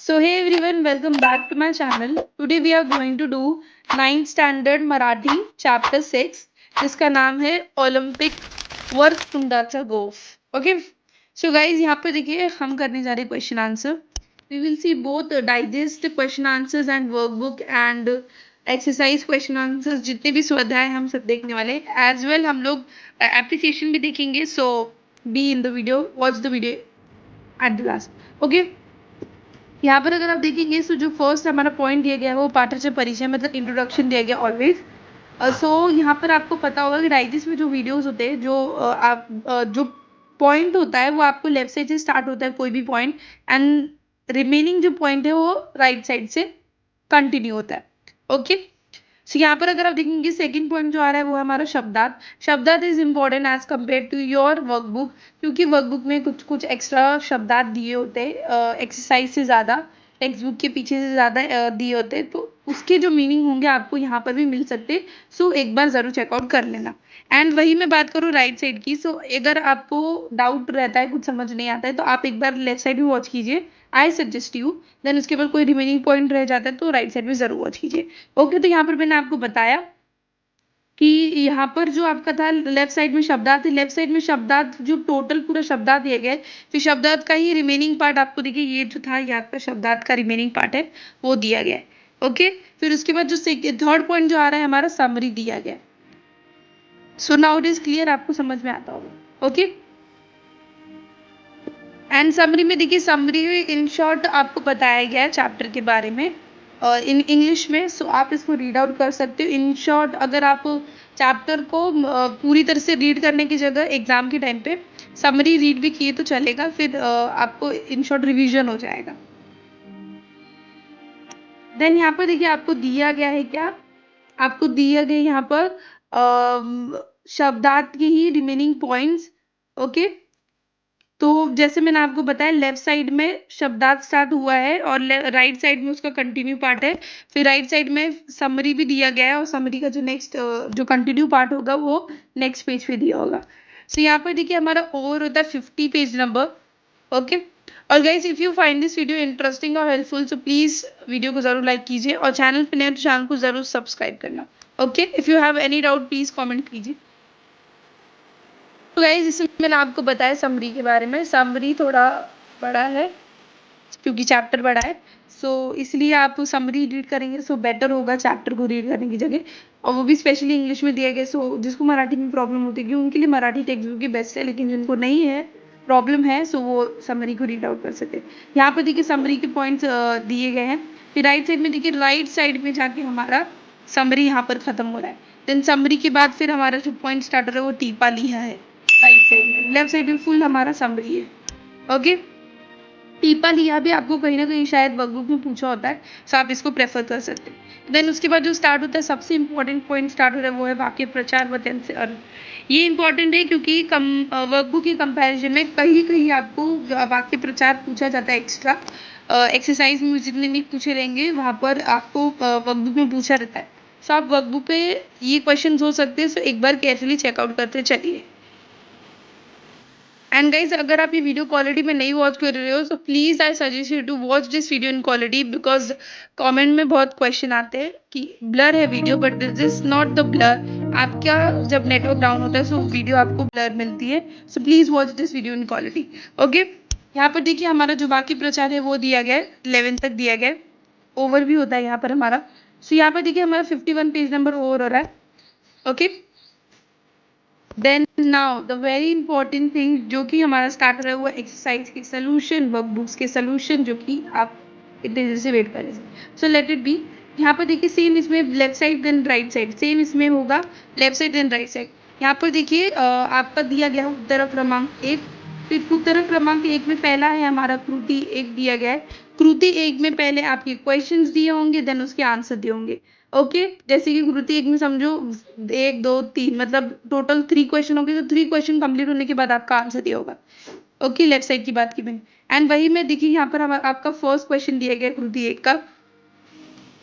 So hey everyone, welcome back to my channel. Today we are going to do 9th standard Marathi chapter 6 जिसका नाम है Olympic work तुंडाचा गोफ. Okay, so guys यहाँ पे देखिए हम करने जा रहे हैं question answer. We will see both digest question answers and workbook and exercise question answers. जितने भी स्वाध्याय हैं हम सब देखने वाले हैं. एज वेल हम लोग एप्रिसिएशन भी देखेंगे. So be in the video, watch the video at the last. Okay, यहाँ पर अगर आप देखेंगे तो जो फर्स्ट हमारा पॉइंट दिया गया है वो पाठ्यक्रम परिचय मतलब इंट्रोडक्शन दिया गया ऑलवेज. सो यहाँ पर आपको पता होगा कि डाइजेस्ट में जो वीडियोस होते हैं, जो पॉइंट होता है वो आपको लेफ्ट साइड से स्टार्ट होता है कोई भी पॉइंट, एंड रिमेनिंग जो पॉइंट है वो राइट साइड से कंटिन्यू होता है. ओके, सो यहाँ पर अगर आप देखेंगे सेकंड पॉइंट जो आ रहा है वो है हमारा शब्दार्थ. शब्दार्थ is important as compare to your workbook, क्योंकि वर्कबुक में कुछ कुछ एक्स्ट्रा शब्दार्थ दिए होते हैं एक्सरसाइज से ज़्यादा, टेक्स्ट बुक के पीछे से ज़्यादा दिए होते हैं, तो उसके जो मीनिंग होंगे आपको यहाँ पर भी मिल सकते. सो एक बार ज़रूर चेकआउट कर लेना. एंड वही मैं बात करूँ राइट साइड की. सो अगर आपको डाउट रहता है, कुछ समझ नहीं आता है, तो आप एक बार लेफ्ट साइड भी वॉच कीजिए. आई सजेस्ट यू. देन उसके बाद कोई रिमेनिंग पॉइंट रह जाता है तो राइट साइड में ज़रूर वॉच कीजिए. ओके, तो यहाँ पर मैंने आपको बताया कि यहाँ पर जो आपका था लेफ्ट साइड में शब्दार्थ है. लेफ्ट साइड में शब्दार्थ जो टोटल पूरा शब्दार्थ दिए गए, फिर शब्दार्थ का ही रिमेनिंग पार्ट आपको देखिए, ये जो था ये आपका शब्दार्थ का रिमेनिंग पार्ट है वो दिया गया है. ओके, फिर उसके बाद जो थर्ड पॉइंट जो आ रहा है हमारा समरी दिया गया. So now it is clear, आपको समझ में आता होगा. ओके, एंड समरी में देखिए, समरी इन शॉर्ट आपको बताया गया है चैप्टर के बारे में इन इंग्लिश में. सो आप इसको रीड आउट कर सकते हो. इन शॉर्ट अगर आप चैप्टर को पूरी तरह से रीड करने की जगह एग्जाम के टाइम पे समरी रीड भी किए तो चलेगा, फिर आपको इन शॉर्ट रिवीजन हो जाएगा. देन यहाँ पर देखिए आपको दिया गया है क्या, आपको दिया गया यहाँ पर शब्दार्थ के ही रिमेनिंग पॉइंट्स. ओके, तो जैसे मैंने आपको बताया लेफ्ट साइड में शब्दार्थ स्टार्ट हुआ है और राइट साइड में उसका कंटिन्यू पार्ट है. फिर राइट साइड में समरी भी दिया गया है और समरी का जो नेक्स्ट जो कंटिन्यू पार्ट होगा वो नेक्स्ट पेज पे दिया होगा. सो यहाँ पर देखिए हमारा ओवर होता है 50 पेज नंबर. ओके, और guys if you find this video interesting और हेल्पफुल सो प्लीज वीडियो को जरूर लाइक कीजिए और चैनल पे नए तो चैनल को जरूर सब्सक्राइब करना. Okay, if you have any doubt please comment कीजिए. तो गाइज इसमें मैंने आपको बताया समरी के बारे में. समरी थोड़ा बड़ा है क्योंकि चैप्टर बड़ा है, सो इसलिए आप समरी रीड करेंगे सो बेटर होगा चैप्टर को रीड करने की जगह, और वो भी स्पेशली इंग्लिश में दिया गया. सो जिसको मराठी में प्रॉब्लम होती है उनके लिए मराठी टेक्स्ट बुक ही बेस्ट है, लेकिन जिनको नहीं है प्रॉब्लम है सो वो समरी को रीड आउट कर सकते. यहाँ पर देखिए समरी के पॉइंट्स दिए गए हैं. फिर राइट साइड में देखिए, राइट साइड में जाके हमारा समरी यहाँ पर खत्म हो रहा है. देन समरी के बाद फिर हमारा जो पॉइंट स्टार्ट हो रहा है वो टीपा लिया है राइट साइड में. लेफ्ट साइड में फुल हमारा समरी है. ओके, टीपा लिया भी आपको कहीं ना कहीं शायद वर्कबुक में पूछा होता है, सो आप इसको प्रेफर कर सकते हैं. देन उसके बाद जो स्टार्ट होता है सबसे इंपॉर्टेंट पॉइंट स्टार्ट हो रहा है वो है वाक्य प्रचार वचन से अर्थ. ये इंपॉर्टेंट है क्योंकि वर्कबुक के कंपैरिजन में कहीं कहीं आपको वाक्य प्रचार पूछा जाता है एक्स्ट्रा. एक्सरसाइज में जितने भी पूछे रहेंगे वहाँ पर आपको वर्कबुक में पूछा रहता है. सो आप वर्कबुक पे ये क्वेश्चन हो सकते हैं, सो एक बार केयरफुली चेकआउट करते चलिए. एंड गाइज अगर आप ये वीडियो क्वालिटी में नहीं वॉच कर रहे हो तो please I suggest you to watch this video in quality, because comment में बहुत क्वेश्चन आते हैं कि ब्लर है video, but this is not the blur. आपका जब नेटवर्क डाउन होता है सो वीडियो आपको ब्लर मिलती है. So please watch this video in quality. Okay, यहाँ पर देखिए हमारा जो बाकी प्रचार है वो दिया गया है 11 तक दिया गया है. ओवर भी होता है यहाँ पर हमारा. सो यहाँ पर देखिए हमारा 51 पेज नंबर ओवर हो रहा है. Okay, then now the very important thing जो कि हमारा स्टार्ट हो रहा है वो एक्सरसाइज के सोल्यूशन, वर्कबुक्स के सोल्यूशन जो कि आप इतने देर से वेट कर रहे हैं. So let it be. यहाँ पर देखिए सेम इसमें left side then right side, same इसमें होगा left side then right side. यहाँ पर देखिए आपका दिया गया है उत्तर क्रमांक 1. फिर उत्तर क्रमांक 1 में पहला है हमारा कृति 1 दिया गया है. कृति 1 में पहले आपके क्वेश्चंस दिए होंगे देन उसके आंसर दिए होंगे. ओके, जैसे कि कृति 1 में समझो 1 2 3 मतलब टोटल 3 क्वेश्चन होंगे, तो 3 क्वेश्चन कंप्लीट होने के बाद आपका आंसर दिया होगा. ओके, लेफ्ट साइड की बात की मैंने. एंड वही में देखिए यहाँ पर आपका फर्स्ट क्वेश्चन दिया गया कृति 1 का,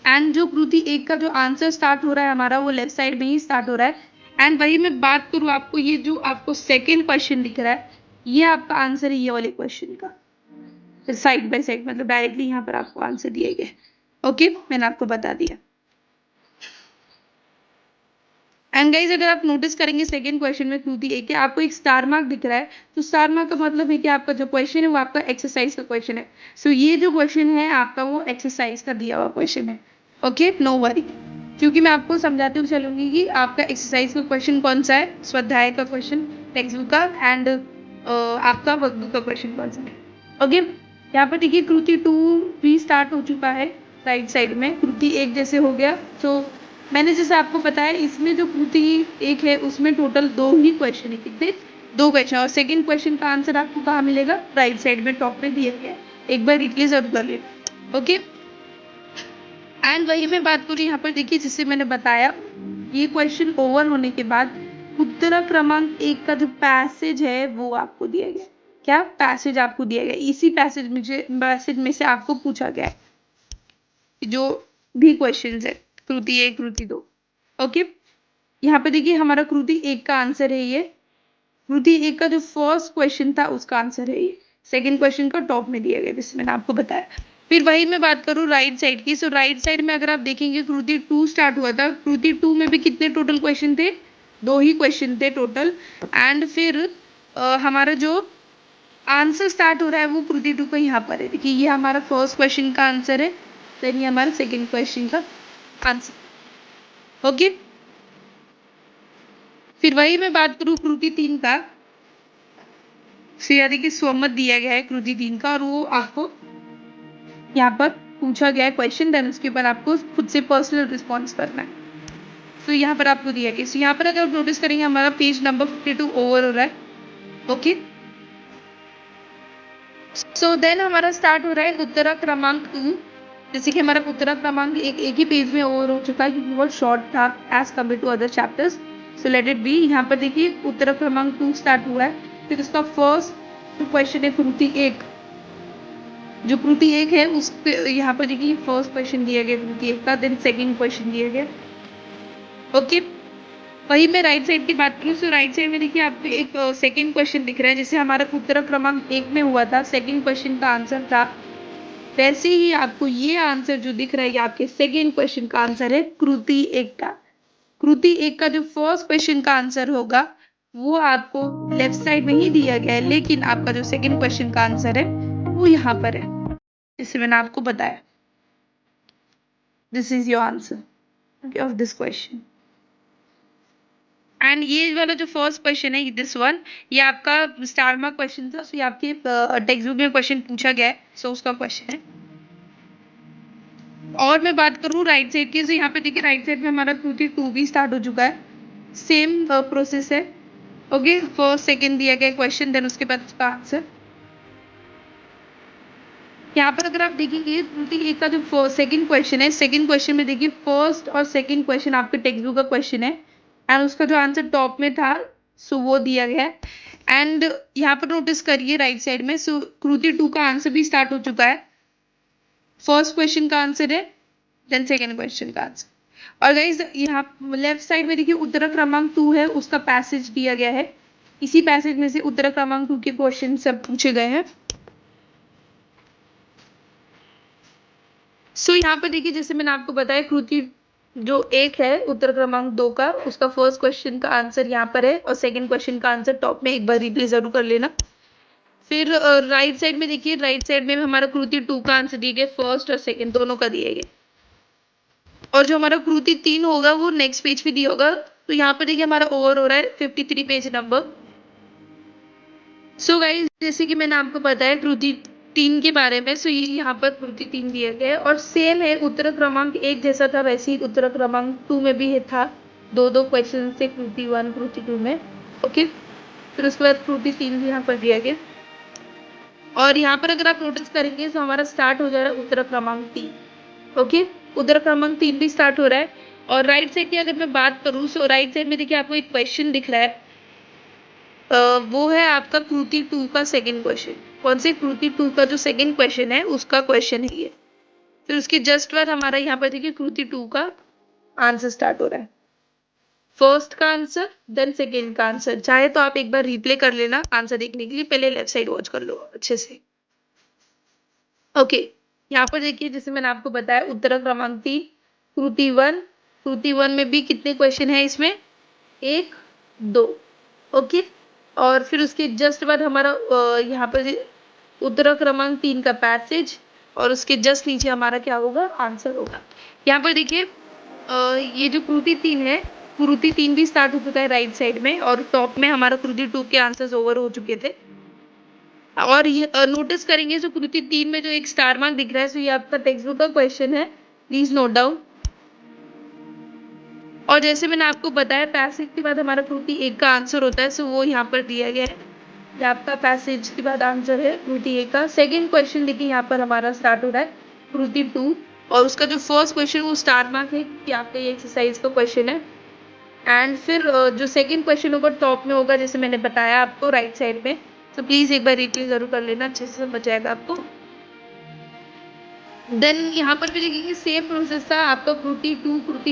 एंड जो कृति 1 का जो आंसर स्टार्ट हो रहा है हमारा वो लेफ्ट साइड में ही स्टार्ट हो रहा है. एंड वही मैं बात करूँ आपको, ये जो आपको सेकेंड क्वेश्चन दिख रहा है ये आपका आंसर है ये वाले क्वेश्चन का. साइड बाय साइड, मतलब डायरेक्टली यहाँ पर आपको आंसर दिए गए। ओके, मैंने आपको बता दिया। एंड गाइज अगर आप नोटिस करेंगे सेकंड क्वेश्चन में कृति ए के आपको एक स्टार मार्क दिख रहा है, तो स्टार मार्क का मतलब है कि आपका जो क्वेश्चन है वो आपका एक्सरसाइज का क्वेश्चन है। सो ये जो क्वेश्चन है आपका वो एक्सरसाइज का दिया हुआ क्वेश्चन है। ओके, नो वरी, क्योंकि मैं आपको समझाती हुए चलूंगी कि आपका एक्सरसाइज का क्वेश्चन कौन सा है, स्वाध्याय का क्वेश्चन, टेक्स्ट बुक का, एंड आपका वर्कबुक का क्वेश्चन कौन सा है। ओके, यहाँ पर देखिए कृति 2 भी स्टार्ट हो चुका है राइट साइड में, कृति 1 जैसे हो गया। तो मैंने जैसे आपको बताया इसमें जो कृति 1 है उसमें टोटल 2 ही क्वेश्चन है, कितने, 2 क्वेश्चन, और सेकंड क्वेश्चन का आंसर आपको कहाँ मिलेगा, राइट साइड में टॉप में दिया गया है, एक बार रिप्ले जरूर कर ले। ओके, एंड वही मैं बात करूँ यहाँ पर देखिए, जिससे मैंने बताया ये क्वेश्चन ओवर होने के बाद उत्तर क्रमांक 1 का जो पैसेज है वो आपको दिया गया। क्या पैसेज आपको दिया गया, इसी पैसेज में से आपको पूछा गया है जो भी क्वेश्चंस है, कृति 1 कृति 2। ओके, यहाँ पे देखिए हमारा कृति 1 का आंसर है ये, कृति 1 का जो फर्स्ट क्वेश्चन था उसका आंसर है ये, सेकंड क्वेश्चन का टॉप में दिया गया जिसमें मैंने आपको बताया। फिर वही मैं बात करूँ राइट साइड की, सो राइट साइड में अगर आप देखेंगे कृति 2 स्टार्ट हुआ था, कृति 2 में भी कितने टोटल क्वेश्चन थे, 2 ही क्वेश्चन थे टोटल। एंड फिर हमारा जो आंसर स्टार्ट हो रहा है वो कृति 2 का यहाँ पर है, देखिए ये हमारा फर्स्ट क्वेश्चन का आंसर है, देन ये हमारा सेकंड क्वेश्चन का आंसर। ओके, फिर वही मैं बात करूँ कृति 3 का, यानी कि स्वमत दिया गया है कृति 3 का, और वो आपको यहाँ पर पूछा गया है क्वेश्चन, देन उसके ऊपर आपको खुद से पर्सनल रिस्पॉन्स करना है। तो यहाँ पर आपको दिया गया, यहाँ पर अगर आप नोटिस करेंगे हमारा पेज नंबर 52 ओवर हो रहा है। ओके, सो देन हमारा स्टार्ट हो रहा है उत्तरा क्रमांक 2, जैसे कि हमारा उत्तरा क्रमांक एक ही पेज में ओवर हो चुका है क्योंकि बहुत शॉर्ट था as compare to other chapters. So let it be, यहाँ पर देखिए उत्तरा क्रमांक 2 स्टार्ट हुआ है, फिर उसका फर्स्ट क्वेश्चन है कृति 1, जो कृति 1 है उस पे यहाँ पर देखिए फर्स्ट क्वेश्चन दिया गया कृति 1 का, देन सेकंड क्वेश्चन दिया गया। ओके, वही मैं राइट साइड की बात करूँ, सो राइट साइड में देखिए आपको एक सेकंड क्वेश्चन दिख रहा है, जैसे हमारा उत्तर क्रमांक 1 में हुआ था, सेकंड क्वेश्चन का आंसर था, वैसे ही आपको ये आंसर जो दिख रहा है ये आपके सेकंड क्वेश्चन का आंसर है कृति 1 का। कृति 1 का जो फर्स्ट क्वेश्चन का आंसर होगा वो आपको लेफ्ट साइड में ही दिया गया है, लेकिन आपका जो सेकंड क्वेश्चन का आंसर है वो यहाँ पर है, जैसे मैंने आपको बताया। This is your answer of this question. And ये वाला जो फर्स्ट क्वेश्चन है दिस वन, ये आपका स्टार मार्क क्वेश्चन था, सो ये आपके टेक्स्ट बुक में क्वेश्चन पूछा गया है, सो उसका क्वेश्चन है। और मैं बात करूँ राइट साइड की, तो यहाँ पे देखिए राइट साइड में हमारा कृति 2 भी स्टार्ट हो चुका है, सेम प्रोसेस है। ओके, फर्स्ट सेकंड दिया गया क्वेश्चन, देन उसके बाद उसका आंसर। यहाँ पर अगर आप देखेंगे कृति 1 का जो सेकंड क्वेश्चन है, सेकंड क्वेश्चन में देखिए फर्स्ट और सेकंड क्वेश्चन आपके टेक्स्ट बुक का क्वेश्चन है, एंड उसका जो आंसर टॉप में था सो वो दिया गया है। एंड यहाँ पर नोटिस करिए राइट साइड में, सो कृति 2 का आंसर भी स्टार्ट हो चुका है, फर्स्ट क्वेश्चन का आंसर है, देन सेकंड क्वेश्चन का आंसर। और गाइस यहाँ लेफ्ट साइड में देखिए उत्तर क्रमांक 2 है, उसका पैसेज दिया गया है, इसी पैसेज में से उत्तर क्रमांक 2 के क्वेश्चन सब पूछे गए हैं। सो यहाँ पर देखिए जैसे मैंने आपको बताया कृति जो 1 है उत्तर क्रमांक 2 का, उसका फर्स्ट क्वेश्चन का आंसर यहाँ पर है, और सेकंड क्वेश्चन का आंसर टॉप में, एक बार रिप्ले जरूर कर लेना। फिर राइट साइड में देखिए, राइट साइड में हमारा कृति 2 का आंसर दिए गए, फर्स्ट और सेकंड दोनों का दिए गए, और जो हमारा कृति 3 होगा वो नेक्स्ट पेज पे दिया होगा। तो यहाँ पर देखिए हमारा ओवर हो रहा है 53 पेज नंबर। सो गाइस जैसे कि मैंने आपको बताया कृति 3 के बारे में, सो ये यहाँ पर कृति 3 दिया गया है, और सेम है उत्तर क्रमांक 1 जैसा था वैसे ही उत्तर क्रमांक 2 में भी था, दो क्वेश्चन थे कृति 1 कृति 2 में। ओके, फिर उसके बाद कृति 3 भी यहाँ पर दिया गया, और यहाँ पर अगर आप नोटिस करेंगे तो हमारा स्टार्ट हो जा रहा है उत्तर क्रमांक 3। ओके, उत्तर क्रमांक 3 भी स्टार्ट हो रहा है। और राइट साइड की अगर मैं बात करूँ, सो राइट साइड में देखिए आपको एक क्वेश्चन दिख रहा है, वो है आपका कृति 2 का सेकंड क्वेश्चन। कौन से, कृति 2 का जो सेकंड क्वेश्चन है उसका क्वेश्चन है ये। फिर उसके जस्ट बाद हमारा यहाँ पर देखिए कृति 2 का आंसर स्टार्ट हो रहा है, फर्स्ट का आंसर देन सेकंड का आंसर। चाहे तो आप एक बार रिप्ले कर लेना आंसर देखने के लिए, पहले लेफ्ट साइड वॉच कर लो अच्छे से। ओके, यहाँ पर देखिए जैसे मैंने आपको बताया उत्तर क्रमांक 3 कृति 1 में भी कितने क्वेश्चन है इसमें 1 2 ओके। और फिर उसके जस्ट बाद हमारा यहाँ पर उत्तर क्रमांक 3 का पैसेज और उसके जस्ट नीचे हमारा क्या होगा आंसर होगा। यहाँ पर देखिए ये जो कृति 3 है, कृति 3 भी स्टार्ट हो चुका है राइट साइड में और टॉप में हमारा कृति 2 के आंसर्स ओवर हो चुके थे। और ये नोटिस करेंगे जो कृति 3 में जो एक स्टार मार्क दिख रहा है, सो ये आपका टेक्स्ट बुक का क्वेश्चन है, प्लीज नोट डाउन। और जैसे मैंने आपको बताया पैसेज के बाद हमारा कृति 1 का आंसर होता है, सो वो यहाँ पर दिया गया है। ये आपका पैसेज के बाद आंसर है कृति 1 का। सेकेंड क्वेश्चन देखिए यहाँ पर हमारा स्टार्ट हो रहा है कृति 2 और उसका जो फर्स्ट क्वेश्चन वो स्टार मार्क है कि आपका ये एक्सरसाइज का क्वेश्चन है। एंड फिर जो सेकंड क्वेश्चन होगा टॉप में होगा जैसे मैंने बताया आपको राइट साइड में, तो प्लीज एक बार रिप्ले जरूर कर लेना, अच्छे से समझ जाएगा आपको। देन यहाँ पर भी देखेंगे सेम प्रोसेस था आपका कृति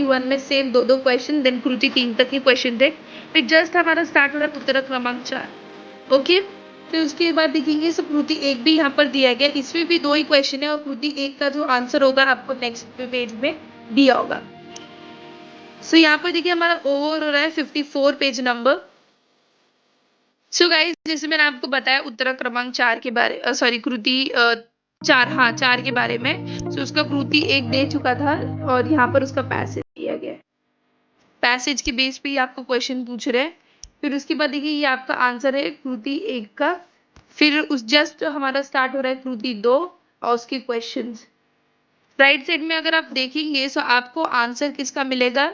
1 में सेम दो क्वेश्चन, देन कृति 3 तक के क्वेश्चन थे। फिर जस्ट हमारा स्टार्ट हो रहा है उत्तर क्रमांक 4 ओके। फिर उसके बाद देखेंगे सब कृति 1 भी यहाँ पर दिया गया, इसमें भी 2 ही क्वेश्चन है और कृति 1 का जो आंसर होगा आपको नेक्स्ट पेज में दिया होगा। सो यहाँ पर देखिए हमारा ओवर हो रहा है 54 पेज नंबर। सो गाइस जैसे मैंने आपको बताया उत्तर क्रमांक 4 के बारे सॉरी कृति 4 हाँ 4 के बारे में। सो उसका कृति 1 दे चुका था और यहाँ पर उसका पैसेज दिया गया है। पैसेज के बेस पे ही आपको क्वेश्चन पूछ रहे हैं। फिर उसके बाद देखिए ये आपका आंसर है कृति 1 का। फिर उस जस्ट हमारा स्टार्ट हो रहा है कृति 2 और उसके क्वेश्चंस। राइट साइड में अगर आप देखेंगे तो आपको आंसर किसका मिलेगा,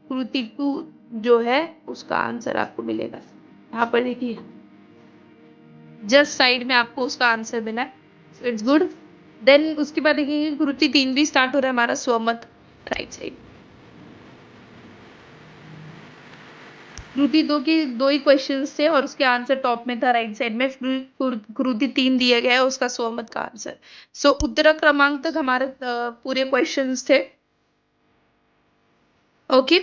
कृति 2 जो है उसका आंसर आपको मिलेगा। यहाँ पर देखिए जस्ट साइड में आपको उसका आंसर मिला है, सो इट्स गुड। देन उसके बाद देखिए कृति 3 भी स्टार्ट हो रहा है हमारा स्वमत राइट साइड। कृति 2 के 2 ही क्वेश्चंस थे और उसके आंसर टॉप में था राइट साइड में। कृति 3 दिया गया है उसका स्वमत का आंसर। सो उत्तर क्रमांक तक हमारे पूरे क्वेश्चंस थे ओके।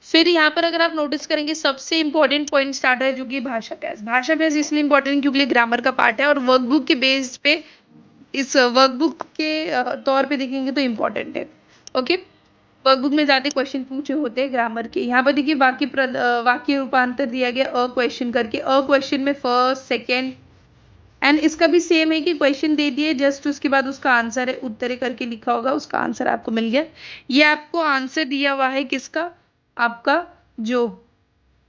फिर यहाँ पर अगर आप नोटिस करेंगे सबसे इंपॉर्टेंट पॉइंट स्टार्ट है जो कि भाषा अभ्यास। भाषा अभ्यास इसलिए इंपॉर्टेंट क्योंकि ग्रामर का पार्ट है और वर्कबुक के बेस पे इस वर्कबुक के तौर पे देखेंगे तो इम्पोर्टेंट है ओके। वर्कबुक में ज्यादा क्वेश्चन पूछे होते हैं ग्रामर के। यहाँ पर देखिए वाक्य रूपांतर दिया गया अ क्वेश्चन करके, अ क्वेश्चन में फर्स्ट सेकेंड एंड इसका भी सेम है कि क्वेश्चन दे दिए जस्ट उसके बाद उसका आंसर है उत्तरे करके लिखा होगा, उसका आंसर आपको मिल गया। ये आपको आंसर दिया हुआ है किसका, आपका जो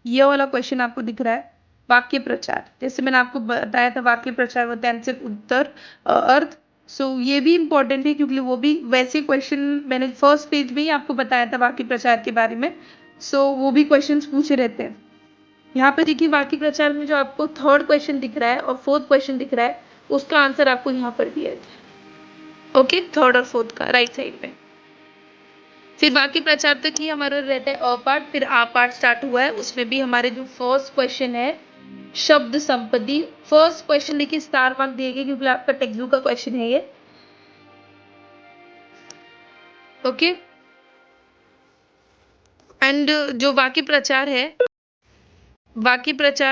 ये वाला क्वेश्चन आपको दिख रहा है वाक्य प्रचार। जैसे मैंने आपको बताया था वाक्य प्रचार होता है आंसर उत्तर अर्थ। सो ये भी इंपॉर्टेंट है क्योंकि वो भी वैसे क्वेश्चन मैंने फर्स्ट पेज में ही आपको बताया था वाक्य प्रचार के बारे में। सो वो भी क्वेश्चन पूछे रहते हैं। यहाँ पे देखिए वाक्य प्रचार में जो आपको थर्ड क्वेश्चन दिख रहा है और फोर्थ क्वेश्चन दिख रहा है उसका आंसर आपको यहाँ पर दिया है ओके, थर्ड और फोर्थ का राइट साइड में। फिर वाक्य प्रचार तक ही हमारा रहता है अ पार्ट, फिर आ पार्ट स्टार्ट हुआ है उसमें भी हमारे जो फर्स्ट क्वेश्चन है शब्द संपत्ति। फर्स्ट क्वेश्चन देखिए स्टार मार्क दिए गए क्योंकि आपका टेक्स्ट बुक का क्वेश्चन है ये ओके। एंड जो वाक्य प्रचार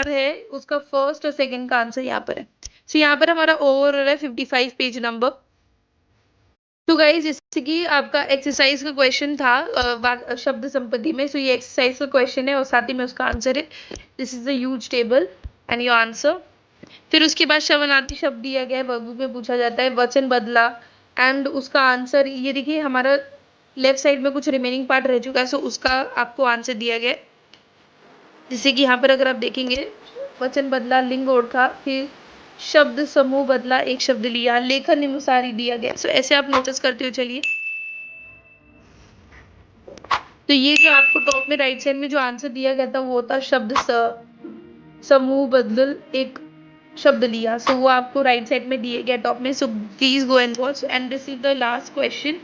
है उसका फर्स्ट और सेकंड का आंसर यहाँ पर है। सो यहाँ पर हमारा ओवर है 55 पेज नंबर। तो गाइस जैसे कि आपका एक्सरसाइज का क्वेश्चन था शब्द संपत्ति में, सो ये एक्सरसाइज का क्वेश्चन है और साथ ही में उसका आंसर है this is the huge table and your answer. फिर उसके बाद शवनार्थी शब्द दिया गया है, वर्गबुक में पूछा जाता है, वचन बदला एंड उसका आंसर ये देखिए हमारा लेफ्ट साइड में कुछ रिमेनिंग पार्ट रह चुका है, सो उसका आपको आंसर दिया गया है। जैसे कि यहाँ पर अगर आप देखेंगे वचन बदला, लिंग ओढ़ा, फिर शब्द समूह बदला, एक शब्द लिया, लेखन अनुसार ही दिया गया। सो ऐसे आप नोटिस करते हो चलिए। तो ये जो आपको टॉप में राइट साइड में जो आंसर दिया गया था वो था शब्द समूह बदल, एक शब्द लिया। सो वो आपको राइट साइड में दिए गया टॉप में। So please go and watch and this is the last question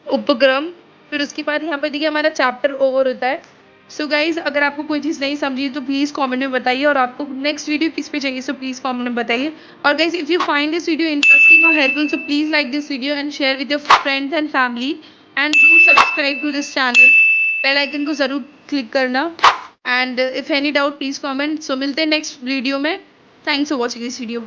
उपक्रम। फिर उसके बाद यहाँ पर देखिए हमारा चैप्टर ओवर होता है। सो गाइज अगर आपको कोई चीज़ नहीं समझी तो प्लीज़ कमेंट में बताइए और आपको नेक्स्ट वीडियो किस पे चाहिए सो प्लीज़ कमेंट में बताइए। और guys if you find this video interesting और helpful so please like this video and share with your friends and family and do subscribe to this channel. Bell icon को ज़रूर click करना and if any doubt please comment. So मिलते हैं next video में। Thanks for watching this video.